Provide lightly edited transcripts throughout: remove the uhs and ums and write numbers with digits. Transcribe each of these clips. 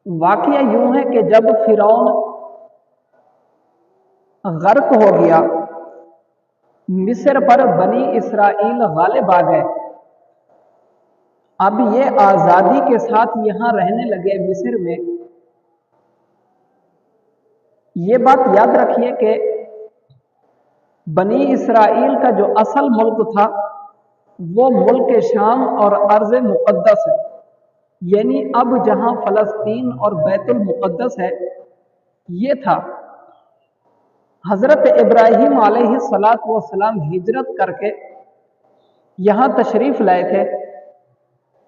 वाकया यूं है कि जब फिरौन गर्क हो गया, मिस्र पर बनी इसराइल गालिब आ गए। अब ये आज़ादी के साथ यहाँ रहने लगे मिस्र में। ये बात याद रखिए कि बनी इसराइल का जो असल मुल्क था वो मुल्क शाम और अर्ज़ मुक़द्दस है, यानी अब जहाँ फ़लस्तीन और बैतुल मुक़द्दस है ये था। हज़रत इब्राहीम अलैहिस्सलातु वस्सलाम हिजरत करके यहाँ तशरीफ़ लाए थे।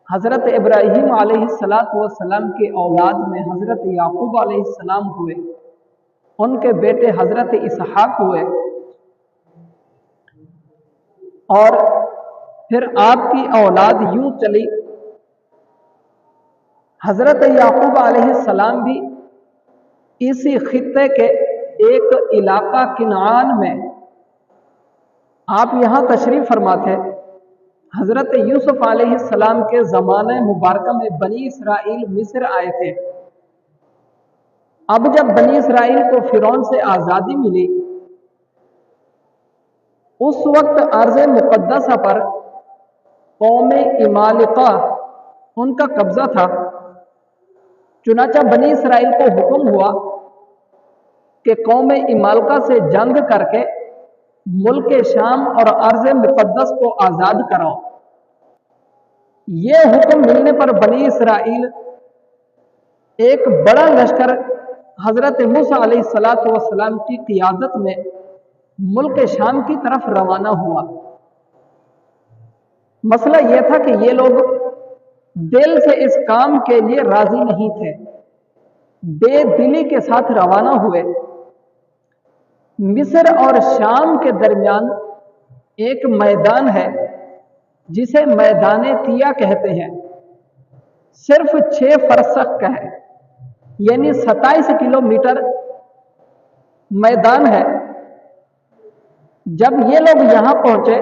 हज़रत इब्राहीम अलैहिस्सलातु वस्सलाम के औलाद में हज़रत याकूब अलैहिस्सलाम हुए, उनके बेटे हज़रत इसहाक हुए, और फिर आपकी औलाद यूं चली। हज़रत याकूब अलैहिस्सलाम भी इसी खित्ते के एक इलाका किनान में आप यहाँ तशरीफ़ फरमा थे। हज़रत यूसुफ अलैहिस्सलाम के ज़माने मुबारक में बनी इसराइल मिस्र आए थे। अब जब बनी इसराइल को फिरौन से आज़ादी मिली, उस वक्त अर्ज़ मुक़द्दस पर कौम इमालिका उनका कब्ज़ा था। चुनाचा बनी इसराइल को हुक्म हुआ कि कौम इमालिका से जंग करके मुल्क शाम और अर्ज़ मुक़द्दस को आज़ाद कराओ। ये हुक्म मिलने पर बनी इसराइल एक बड़ा लश्कर हज़रत मूसा अलैहिस्सलातु वस्सलाम की क़ियादत में मुल्क शाम की तरफ रवाना हुआ। मसला यह था कि ये लोग दिल से इस काम के लिए राजी नहीं थे, बेदिली के साथ रवाना हुए। मिस्र और शाम के दरमियान एक मैदान है जिसे मैदान तिया कहते हैं, सिर्फ 6 फरसख का है, यानी 27 किलोमीटर मैदान है। जब ये लोग यहां पहुंचे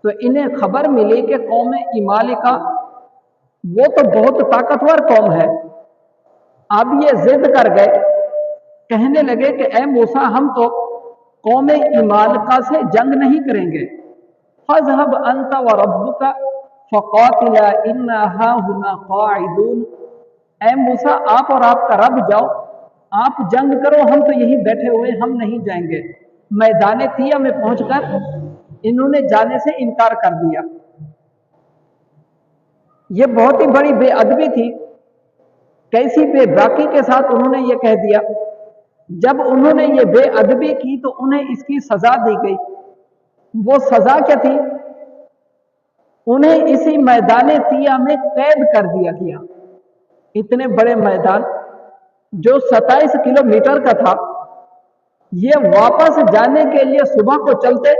तो इन्हें खबर मिली कि कौम इमालिका वो तो बहुत ताकतवर कौम है। अब ये जिद कर गए, कहने लगे कि ए मूसा, हम तो कौम इमालिका से जंग नहीं करेंगे। फज़हब अंत व रब्बुका फ़क़ातिला इन्ना हाहुना क़ाइदून। ए मूसा, आप और आपका रब जाओ, आप जंग करो, हम तो यहीं बैठे हुए, हम नहीं जाएंगे। मैदान तिया में पहुंचकर इन्होंने जाने से इनकार कर दिया। ये बहुत ही बड़ी बेअदबी थी। कैसी बेबाकी के साथ उन्होंने ये कह दिया। जब उन्होंने ये बेअदबी की तो उन्हें इसकी सजा दी गई। वो सजा क्या थी? उन्हें इसी मैदान तिया में कैद कर दिया गया। इतने बड़े मैदान जो 27 किलोमीटर का था, ये वापस जाने के लिए सुबह को चलते,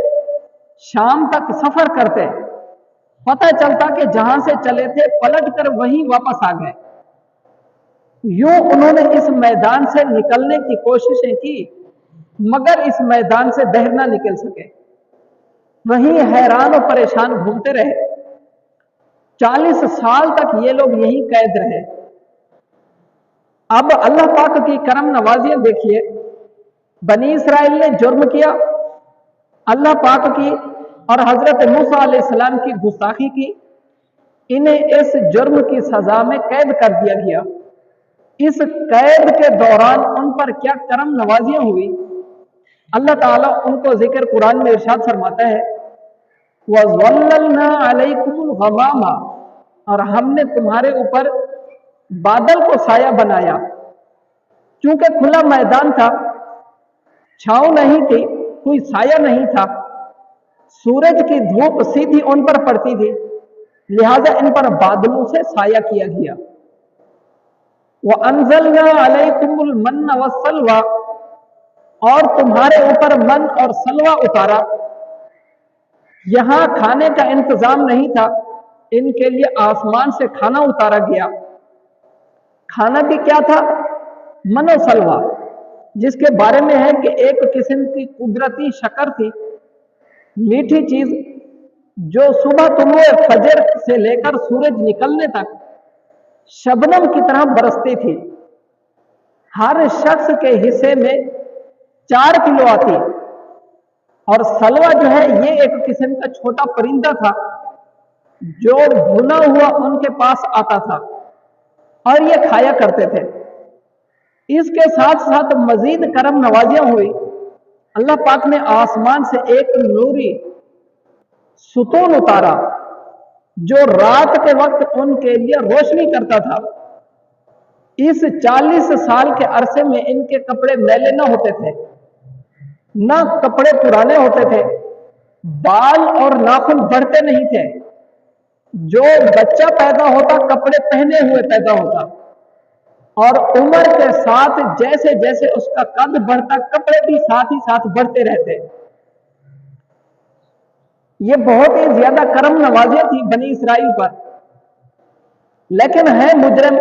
शाम तक सफर करते, पता चलता कि जहां से चले थे पलट कर वहीं वापस आ गए। यूं उन्होंने इस मैदान से निकलने की कोशिशें की, मगर इस मैदान से बाहर ना निकल सके। वहीं हैरान और परेशान घूमते रहे। 40 साल तक ये लोग यहीं कैद रहे। अब अल्लाह पाक की करम नवाजियां देखिए। बनी इसराइल ने जुर्म किया, अल्लाह पाक की और हजरत मूसा अलैहिस्सलाम की गुस्ताखी की। इन्हें इस जुर्म की सजा में कैद कर दिया गया। इस कैद के दौरान उन पर क्या करम नवाजियां हुई, अल्लाह ताला उनको जिक्र कुरान में इरशाद फरमाता है, वज़ल्ललना अलैकुमुल गमामा, और हमने तुम्हारे ऊपर बादल को साया बनाया। चूंकि खुला मैदान था, छांव नहीं थी, कोई साया नहीं था, सूरज की धूप सीधी उन पर पड़ती थी, लिहाजा इन पर बादलों से साया किया गया। वह अंज़लना अलैकुमुल मन्ना वस्सलवा, और तुम्हारे ऊपर मन और सलवा उतारा। यहां खाने का इंतजाम नहीं था, इनके लिए आसमान से खाना उतारा गया। खाना भी क्या था? मन और सलवा, जिसके बारे में है कि एक किस्म की कुदरती शक्कर थी, मीठी चीज, जो सुबह तुलुए फजर से लेकर सूरज निकलने तक शबनम की तरह बरसती थी। हर शख्स के हिस्से में 4 किलो आती। और सलवा जो है ये एक किस्म का छोटा परिंदा था जो भुना हुआ उनके पास आता था और ये खाया करते थे। इसके साथ साथ मजीद करम नवाजियां हुई। अल्लाह पाक ने आसमान से एक नूरी सुतून उतारा जो रात के वक्त उनके लिए रोशनी करता था। इस 40 साल के अरसे में इनके कपड़े मैले न होते थे, ना कपड़े पुराने होते थे, बाल और नाखून बढ़ते नहीं थे। जो बच्चा पैदा होता कपड़े पहने हुए पैदा होता, और उम्र के साथ जैसे जैसे उसका कद बढ़ता कपड़े भी साथ ही साथ बढ़ते रहते। ये बहुत ही ज्यादा करम नवाजी थी बनी इसराइल पर। लेकिन है मुजरिम,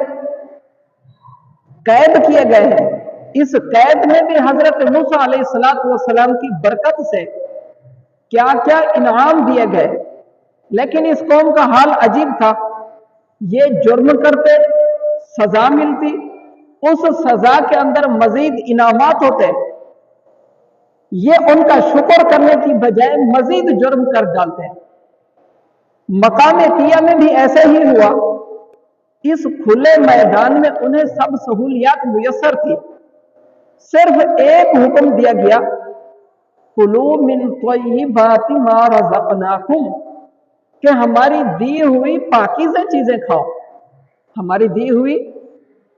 कैद किए गए हैं। इस कैद में भी हजरत मूसा अलैहिस्सलाम की बरकत से क्या क्या इनाम दिए गए। लेकिन इस कौम का हाल अजीब था। ये जुर्म करते, सजा मिलती, उस सजा के अंदर मजीद इनामात होते। ये उनका शुक्र करने की बजाय मजीद जुर्म कर डालते हैं। मकाम तिया में भी ऐसे ही हुआ। इस खुले मैदान में उन्हें सब सहूलियात मुयस्सर थी। सिर्फ एक हुक्म दिया गया, कुलू मिन त्वय्यिबाति मा रज़क़नाकुम, कि हमारी दी हुई पाकीज़ा चीजें खाओ, हमारी दी हुई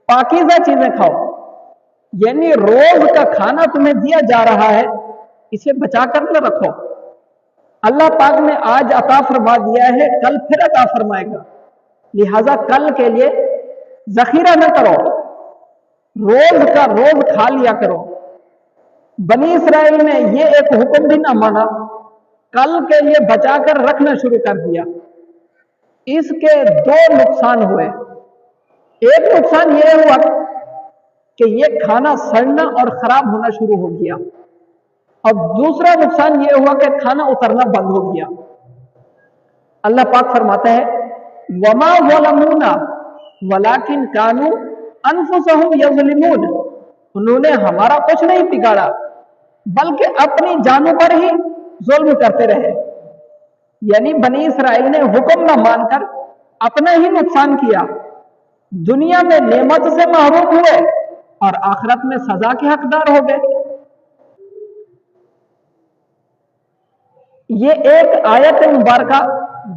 पाकीज़ा चीजें खाओ। यानी रोज का खाना तुम्हें दिया जा रहा है, इसे बचा कर न रखो। अल्लाह पाक ने आज अता फरमा दिया है, कल फिर अता फरमाएगा, लिहाजा कल के लिए जखीरा न करो, रोज का रोज खा लिया करो। बनी इसराइल ने यह एक हुक्म भी ना माना, कल के लिए बचाकर रखना शुरू कर दिया। इसके 2 नुकसान हुए। एक नुकसान यह हुआ कि यह खाना सड़ना और खराब होना शुरू हो गया, और दूसरा नुकसान यह हुआ कि खाना उतरना बंद हो गया। अल्लाह पाक फरमाता है, वमा ज़लमूना वलाकिन कानू अनफुसहुम यज़लिमून, उन्होंने हमारा कुछ नहीं बिगाड़ा बल्कि अपनी जानों पर ही जुल्म करते रहे। यानी बनी इसराइल ने हुक्म न मानकर अपना ही नुकसान किया। दुनिया में नेमत से महरूम हुए और आखिरत में सजा के हकदार हो गए। ये एक आयत मुबारका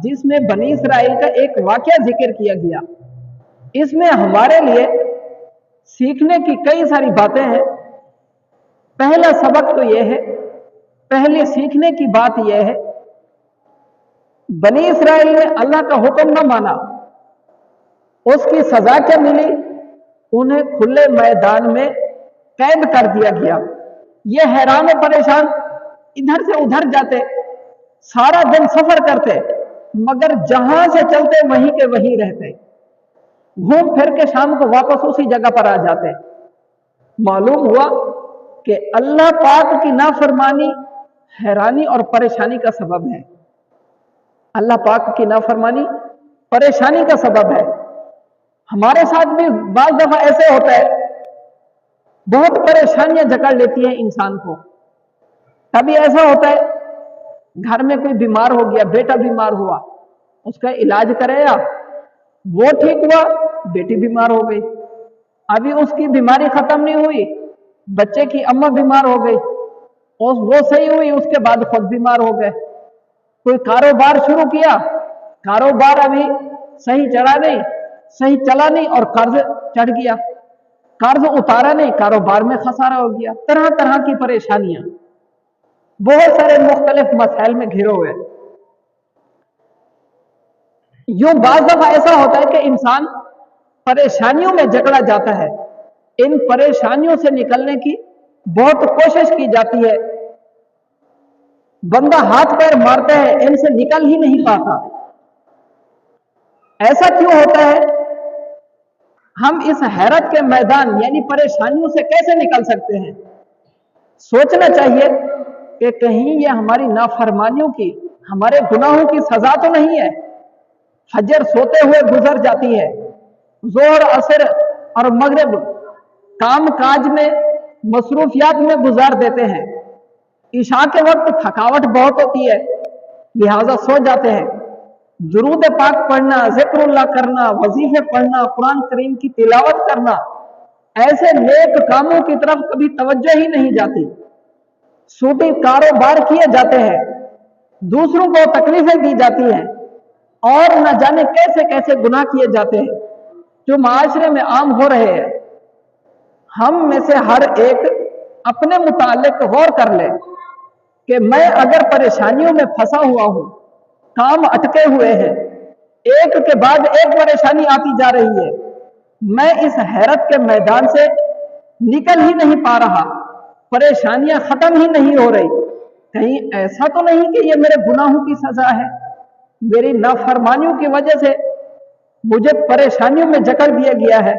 जिसमें बनी इसराइल का एक वाकया जिक्र किया गया, इसमें हमारे लिए सीखने की कई सारी बातें हैं। पहला सबक तो यह है, पहले सीखने की बात यह है, बनी इसराइल ने अल्लाह का हुक्म न माना, उसकी सजा क्या मिली? उन्हें खुले मैदान में कैद कर दिया गया। ये हैरान और परेशान इधर से उधर जाते, सारा दिन सफर करते, मगर जहां से चलते वहीं के वहीं रहते, घूम फिर के शाम को वापस उसी जगह पर आ जाते। मालूम हुआ कि अल्लाह पाक की नाफरमानी हैरानी और परेशानी का सबब है। अल्लाह पाक की नाफरमानी परेशानी का सबब है। हमारे साथ भी बाज़ दफा ऐसे होता है, बहुत परेशानियां जकड़ लेती हैं इंसान को। कभी ऐसा होता है घर में कोई बीमार हो गया, बेटा बीमार हुआ, उसका इलाज कराया, वो ठीक हुआ, बेटी बीमार हो गई। अभी उसकी बीमारी खत्म नहीं हुई, बच्चे की अम्मा बीमार हो गई, और वो सही हुई, उसके बाद खुद बीमार हो गए। कोई कारोबार शुरू किया, कारोबार अभी सही चढ़ा नहीं, सही चला नहीं, और कर्ज चढ़ गया, कर्ज उतारा नहीं, कारोबार में खसारा हो गया। तरह तरह की परेशानियां, बहुत सारे मुख्तलिफ मसाइल में घिरे हुए। यूं बाज़ दफा ऐसा होता है कि इंसान परेशानियों में जकड़ा जाता है। इन परेशानियों से निकलने की बहुत कोशिश की जाती है, बंदा हाथ पैर मारता है, इनसे निकल ही नहीं पाता। ऐसा क्यों होता है? हम इस हैरत के मैदान यानी परेशानियों से कैसे निकल सकते हैं? सोचना चाहिए कि कहीं ये हमारी नाफरमानियों की, हमारे गुनाहों की सजा तो नहीं है। फजर सोते हुए गुजर जाती है, जोहर असर और मगरिब काम काज में मसरूफियात में गुजार देते हैं। ईशा के वक्त थकावट बहुत होती है, लिहाजा सो जाते हैं। दुरूद पाक पढ़ना, जिक्रुल्लाह करना, वजीफे पढ़ना, कुरान करीम की तिलावत करना, ऐसे नेक कामों की तरफ कभी तवज्जो ही नहीं जाती। सूदी कारोबार किए जाते हैं, दूसरों को तकलीफें दी जाती हैं और न जाने कैसे कैसे गुनाह किए जाते हैं जो माशरे में आम हो रहे हैं। हम में से हर एक अपने मुतालिक गौर कर ले कि मैं अगर परेशानियों में फंसा हुआ हूं, काम अटके हुए हैं, एक के बाद एक परेशानी आती जा रही है, मैं इस हैरत के मैदान से निकल ही नहीं पा रहा, परेशानियां खत्म ही नहीं हो रही। कहीं ऐसा तो नहीं कि ये मेरे गुनाहों की सजा है, मेरी नाफरमानियों की वजह से मुझे परेशानियों में जकड़ दिया गया है।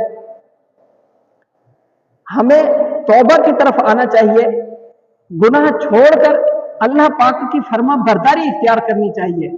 हमें तौबा की तरफ आना चाहिए, गुनाह छोड़कर अल्लाह पाक की फरमा बरदारी इख्तियार करनी चाहिए।